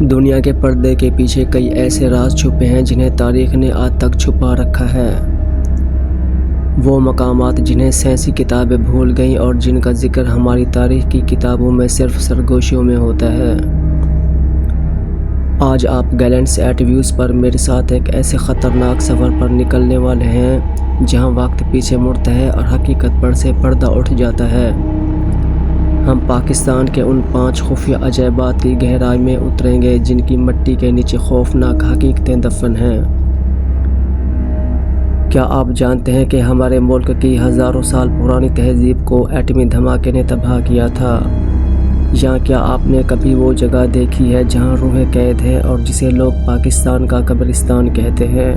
دنیا کے پردے کے پیچھے کئی ایسے راز چھپے ہیں جنہیں تاریخ نے آج تک چھپا رکھا ہے۔ وہ مقامات جنہیں سائنسی کتابیں بھول گئیں اور جن کا ذکر ہماری تاریخ کی کتابوں میں صرف سرگوشیوں میں ہوتا ہے۔ آج آپ گیلینٹس ایٹ ویوز پر میرے ساتھ ایک ایسے خطرناک سفر پر نکلنے والے ہیں جہاں وقت پیچھے مڑتا ہے اور حقیقت پر سے پردہ اٹھ جاتا ہے۔ ہم پاکستان کے ان 5 خفیہ عجائبات کی گہرائی میں اتریں گے جن کی مٹی کے نیچے خوفناک حقیقتیں دفن ہیں۔ کیا آپ جانتے ہیں کہ ہمارے ملک کی ہزاروں سال پرانی تہذیب کو ایٹمی دھماکے نے تباہ کیا تھا؟ یا کیا آپ نے کبھی وہ جگہ دیکھی ہے جہاں روحیں قید ہے اور جسے لوگ پاکستان کا قبرستان کہتے ہیں؟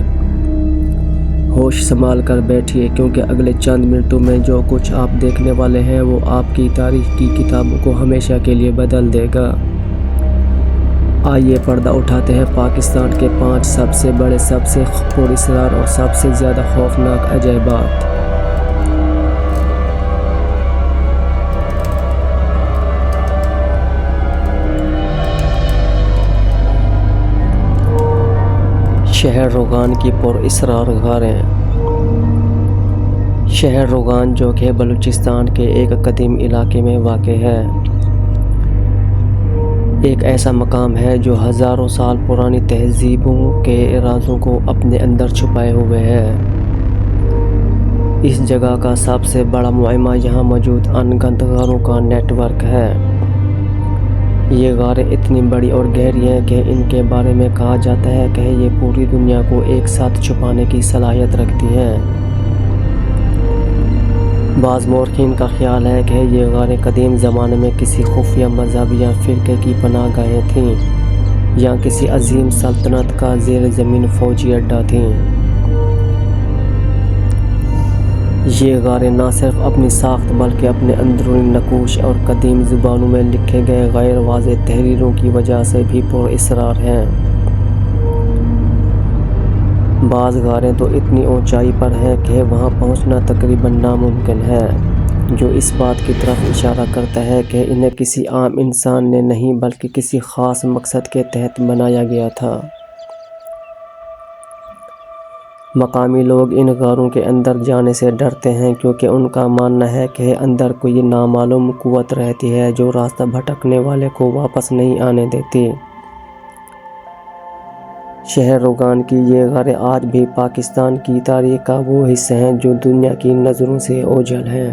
ہوش سنبھال کر بیٹھیے، کیونکہ اگلے چند منٹوں میں جو کچھ آپ دیکھنے والے ہیں وہ آپ کی تاریخ کی کتابوں کو ہمیشہ کے لیے بدل دے گا۔ آئیے پردہ اٹھاتے ہیں پاکستان کے 5 سب سے بڑے، سب سے پراسرار اور سب سے زیادہ خوفناک عجائبات۔ شہر روغان کی پراسرار غاریں۔ شہر روغان جو کہ بلوچستان کے ایک قدیم علاقے میں واقع ہے، ایک ایسا مقام ہے جو ہزاروں سال پرانی تہذیبوں کے رازوں کو اپنے اندر چھپائے ہوئے ہے۔ اس جگہ کا سب سے بڑا معمہ یہاں موجود ان گنت غاروں کا نیٹ ورک ہے۔ یہ غاریں اتنی بڑی اور گہری ہیں کہ ان کے بارے میں کہا جاتا ہے کہ یہ پوری دنیا کو ایک ساتھ چھپانے کی صلاحیت رکھتی ہیں۔ بعض مورخین کا خیال ہے کہ یہ غاریں قدیم زمانے میں کسی خفیہ مذہب یا فرقے کی پناہ گاہیں تھیں یا کسی عظیم سلطنت کا زیر زمین فوجی اڈہ تھیں۔ یہ غاریں نہ صرف اپنی ساخت بلکہ اپنے اندرونی نقوش اور قدیم زبانوں میں لکھے گئے غیر واضح تحریروں کی وجہ سے بھی پراسرار ہیں۔ بعض غاریں تو اتنی اونچائی پر ہیں کہ وہاں پہنچنا تقریباً ناممکن ہے، جو اس بات کی طرف اشارہ کرتا ہے کہ انہیں کسی عام انسان نے نہیں بلکہ کسی خاص مقصد کے تحت بنایا گیا تھا۔ مقامی لوگ ان غاروں کے اندر جانے سے ڈرتے ہیں کیونکہ ان کا ماننا ہے کہ اندر کوئی نامعلوم قوت رہتی ہے جو راستہ بھٹکنے والے کو واپس نہیں آنے دیتی۔ شہر روغان کی یہ غاریں آج بھی پاکستان کی تاریخ کا وہ حصہ ہیں جو دنیا کی نظروں سے اوجھل ہیں۔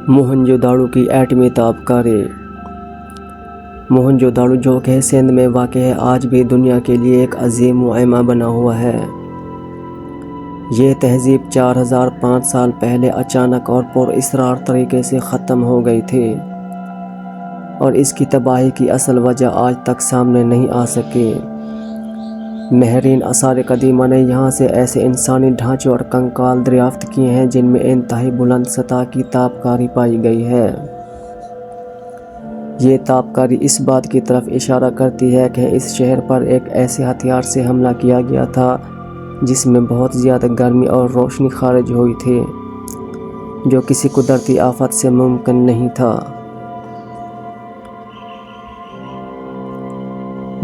موہنجو داڑو کی ایٹمی تابکاری۔ موہنجو داڑو جو کہ سندھ میں واقع ہے، آج بھی دنیا کے لیے ایک عظیم معمہ بنا ہوا ہے۔ یہ تہذیب 4500 سال پہلے اچانک اور پراسرار طریقے سے ختم ہو گئی تھی، اور اس کی تباہی کی اصل وجہ آج تک سامنے نہیں آ سکی۔ ماہرین آثار قدیمہ نے یہاں سے ایسے انسانی ڈھانچے اور کنکال دریافت کیے ہیں جن میں انتہائی بلند سطح کی تابکاری پائی گئی ہے۔ یہ تابکاری اس بات کی طرف اشارہ کرتی ہے کہ اس شہر پر ایک ایسے ہتھیار سے حملہ کیا گیا تھا جس میں بہت زیادہ گرمی اور روشنی خارج ہوئی تھی، جو کسی قدرتی آفت سے ممکن نہیں تھا۔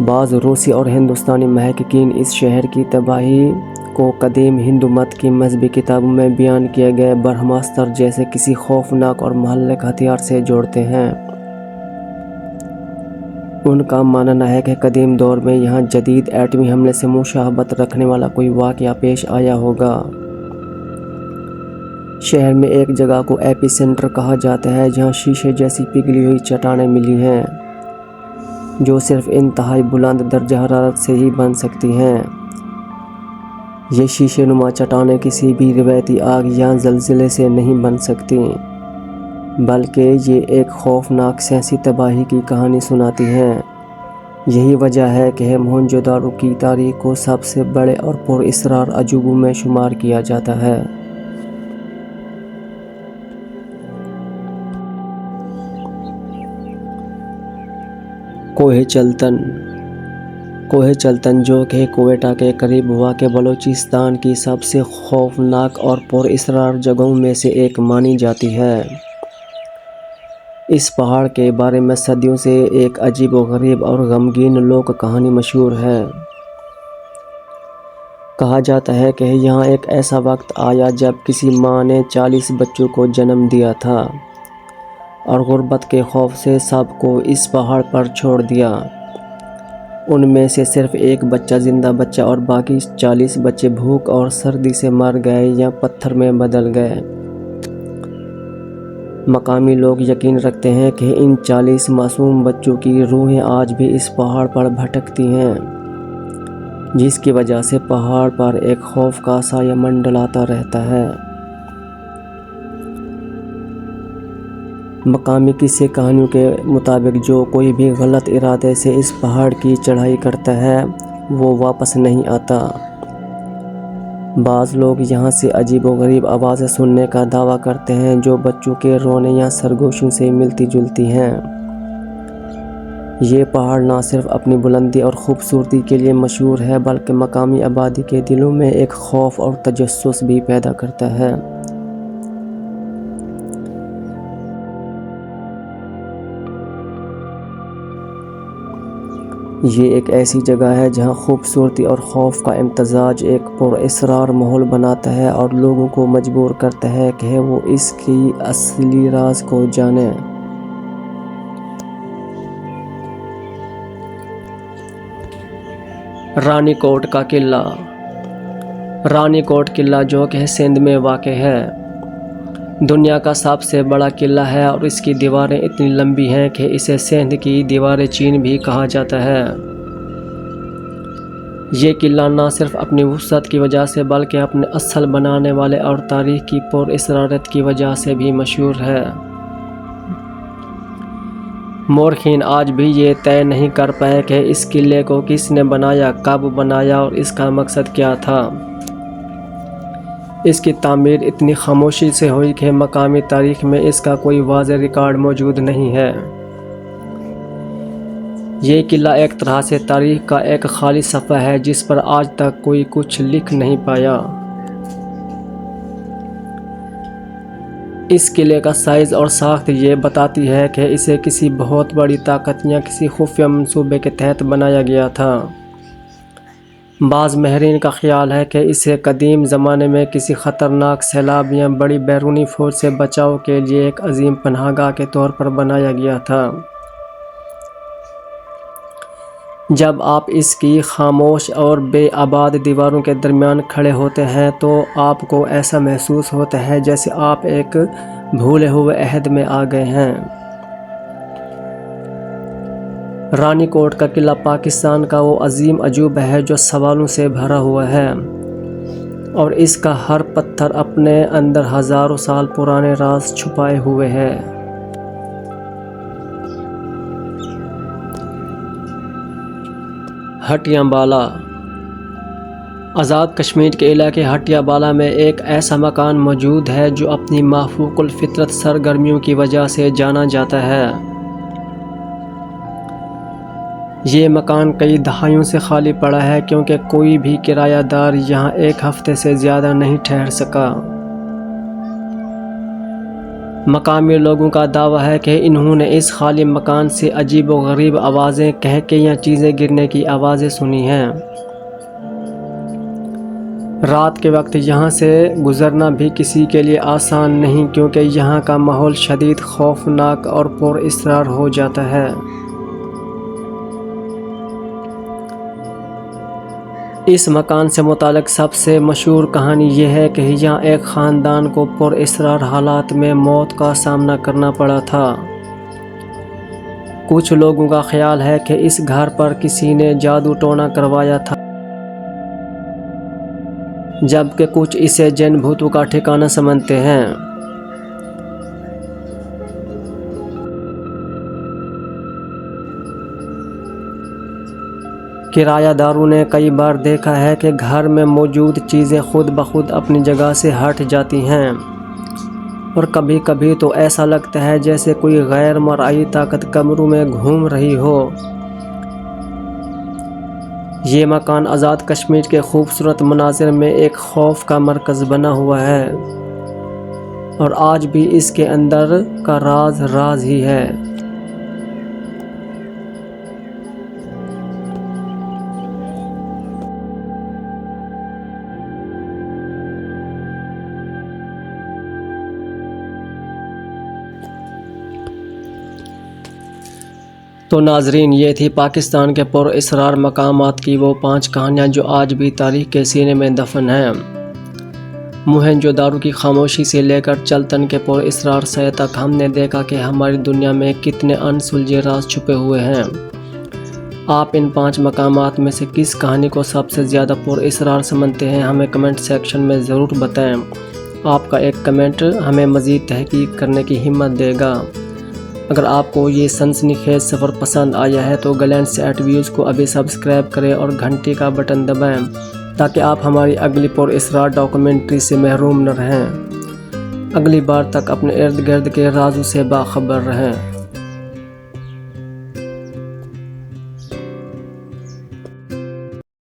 بعض روسی اور ہندوستانی محققین اس شہر کی تباہی کو قدیم ہندو مت کی مذہبی کتابوں میں بیان کیے گئے برہماستر جیسے کسی خوفناک اور مہلک ہتھیار سے جوڑتے ہیں۔ ان کا ماننا ہے کہ قدیم دور میں یہاں جدید ایٹمی حملے سے مشابہت رکھنے والا کوئی واقعہ پیش آیا ہوگا۔ شہر میں ایک جگہ کو ایپی سینٹر کہا جاتا ہے جہاں شیشے جیسی پگھلی ہوئی چٹانیں ملی ہیں جو صرف انتہائی بلند درجہ حرارت سے ہی بن سکتی ہیں۔ یہ شیشے نما چٹانیں کسی بھی روایتی آگ یا زلزلے سے نہیں بن سکتی، بلکہ یہ ایک خوفناک سائنسی تباہی کی کہانی سناتی ہیں۔ یہی وجہ ہے کہ موہنجو داڑو کی تاریخ کو سب سے بڑے اور پراسرار عجوبوں میں شمار کیا جاتا ہے۔ کوہ چلتن۔ کوہ چلتن جو کہ کوئٹہ کے قریب واقع بلوچستان کی سب سے خوفناک اور پر اسرار جگہوں میں سے ایک مانی جاتی ہے۔ اس پہاڑ کے بارے میں صدیوں سے ایک عجیب و غریب اور غمگین لوک کہانی مشہور ہے۔ کہا جاتا ہے کہ یہاں ایک ایسا وقت آیا جب کسی ماں نے 40 بچوں کو جنم دیا تھا اور غربت کے خوف سے سب کو اس پہاڑ پر چھوڑ دیا۔ ان میں سے صرف ایک بچہ زندہ بچا اور باقی 40 بچے بھوک اور سردی سے مر گئے یا پتھر میں بدل گئے۔ مقامی لوگ یقین رکھتے ہیں کہ ان 40 معصوم بچوں کی روحیں آج بھی اس پہاڑ پر بھٹکتی ہیں، جس کی وجہ سے پہاڑ پر ایک خوف کا سایہ منڈلاتا رہتا ہے۔ مقامی قصے کہانیوں کے مطابق جو کوئی بھی غلط ارادے سے اس پہاڑ کی چڑھائی کرتا ہے وہ واپس نہیں آتا۔ بعض لوگ یہاں سے عجیب و غریب آوازیں سننے کا دعویٰ کرتے ہیں جو بچوں کے رونے یا سرگوشیوں سے ملتی جلتی ہیں۔ یہ پہاڑ نہ صرف اپنی بلندی اور خوبصورتی کے لیے مشہور ہے بلکہ مقامی آبادی کے دلوں میں ایک خوف اور تجسس بھی پیدا کرتا ہے۔ یہ ایک ایسی جگہ ہے جہاں خوبصورتی اور خوف کا امتزاج ایک پر اسرار ماحول بناتا ہے اور لوگوں کو مجبور کرتا ہے کہ وہ اس کی اصلی راز کو جانیں۔ رانی کوٹ کا قلعہ۔ رانی کوٹ قلعہ جو کہ سندھ میں واقع ہے، دنیا کا سب سے بڑا قلعہ ہے اور اس کی دیواریں اتنی لمبی ہیں کہ اسے سندھ کی دیوار چین بھی کہا جاتا ہے۔ یہ قلعہ نہ صرف اپنی وسعت کی وجہ سے بلکہ اپنے اصل بنانے والے اور تاریخ کی پر اسرارت کی وجہ سے بھی مشہور ہے۔ مورخین آج بھی یہ طے نہیں کر پائے کہ اس قلعے کو کس نے بنایا، کب بنایا اور اس کا مقصد کیا تھا۔ اس کی تعمیر اتنی خاموشی سے ہوئی کہ مقامی تاریخ میں اس کا کوئی واضح ریکارڈ موجود نہیں ہے۔ یہ قلعہ ایک طرح سے تاریخ کا ایک خالی صفحہ ہے جس پر آج تک کوئی کچھ لکھ نہیں پایا۔ اس قلعے کا سائز اور ساخت یہ بتاتی ہے کہ اسے کسی بہت بڑی طاقت یا کسی خفیہ منصوبے کے تحت بنایا گیا تھا۔ بعض ماہرین کا خیال ہے کہ اسے قدیم زمانے میں کسی خطرناک سیلاب یا بڑی بیرونی فوج سے بچاؤ کے لیے ایک عظیم پناہ گاہ کے طور پر بنایا گیا تھا۔ جب آپ اس کی خاموش اور بے آباد دیواروں کے درمیان کھڑے ہوتے ہیں تو آپ کو ایسا محسوس ہوتا ہے جیسے آپ ایک بھولے ہوئے عہد میں آ گئے ہیں۔ رانی کوٹ کا قلعہ پاکستان کا وہ عظیم عجوبہ ہے جو سوالوں سے بھرا ہوا ہے اور اس کا ہر پتھر اپنے اندر ہزاروں سال پرانے راز چھپائے ہوئے ہے۔ ہٹیاں بالا۔ آزاد کشمیر کے علاقے ہٹیا بالا میں ایک ایسا مکان موجود ہے جو اپنی مافوق الفطرت سرگرمیوں کی وجہ سے جانا جاتا ہے۔ یہ مکان کئی دہائیوں سے خالی پڑا ہے کیونکہ کوئی بھی کرایہ دار یہاں ایک ہفتے سے زیادہ نہیں ٹھہر سکا۔ مقامی لوگوں کا دعویٰ ہے کہ انہوں نے اس خالی مکان سے عجیب و غریب آوازیں، قہقہے یا چیزیں گرنے کی آوازیں سنی ہیں۔ رات کے وقت یہاں سے گزرنا بھی کسی کے لیے آسان نہیں کیونکہ یہاں کا ماحول شدید خوفناک اور پر اسرار ہو جاتا ہے۔ اس مکان سے متعلق سب سے مشہور کہانی یہ ہے کہ یہاں ایک خاندان کو پر اسرار حالات میں موت کا سامنا کرنا پڑا تھا۔ کچھ لوگوں کا خیال ہے کہ اس گھر پر کسی نے جادو ٹونا کروایا تھا، جبکہ کچھ اسے جن بھوتوں کا ٹھکانہ سمجھتے ہیں۔ کرایہ داروں نے کئی بار دیکھا ہے کہ گھر میں موجود چیزیں خود بخود اپنی جگہ سے ہٹ جاتی ہیں اور کبھی کبھی تو ایسا لگتا ہے جیسے کوئی غیر مرئی طاقت کمروں میں گھوم رہی ہو۔ یہ مکان آزاد کشمیر کے خوبصورت مناظر میں ایک خوف کا مرکز بنا ہوا ہے اور آج بھی اس کے اندر کا راز راز ہی ہے۔ تو ناظرین، یہ تھی پاکستان کے پر اسرار مقامات کی وہ 5 کہانیاں جو آج بھی تاریخ کے سینے میں دفن ہیں۔ موہنجو دارو کی خاموشی سے لے کر چلتن کے پر اسرار سائے تک ہم نے دیکھا کہ ہماری دنیا میں کتنے انسلجھے راز چھپے ہوئے ہیں۔ آپ ان 5 مقامات میں سے کس کہانی کو سب سے زیادہ پر اسرار سمجھتے ہیں؟ ہمیں کمنٹ سیکشن میں ضرور بتائیں۔ آپ کا ایک کمنٹ ہمیں مزید تحقیق کرنے کی ہمت دے گا۔ اگر آپ کو یہ سنسنی خیز سفر پسند آیا ہے تو گلینٹس ایٹ ویوز کو ابھی سبسکرائب کریں اور گھنٹی کا بٹن دبائیں تاکہ آپ ہماری اگلی پر اسرار ڈاکومنٹری سے محروم نہ رہیں۔ اگلی بار تک اپنے ارد گرد کے رازوں سے باخبر رہیں۔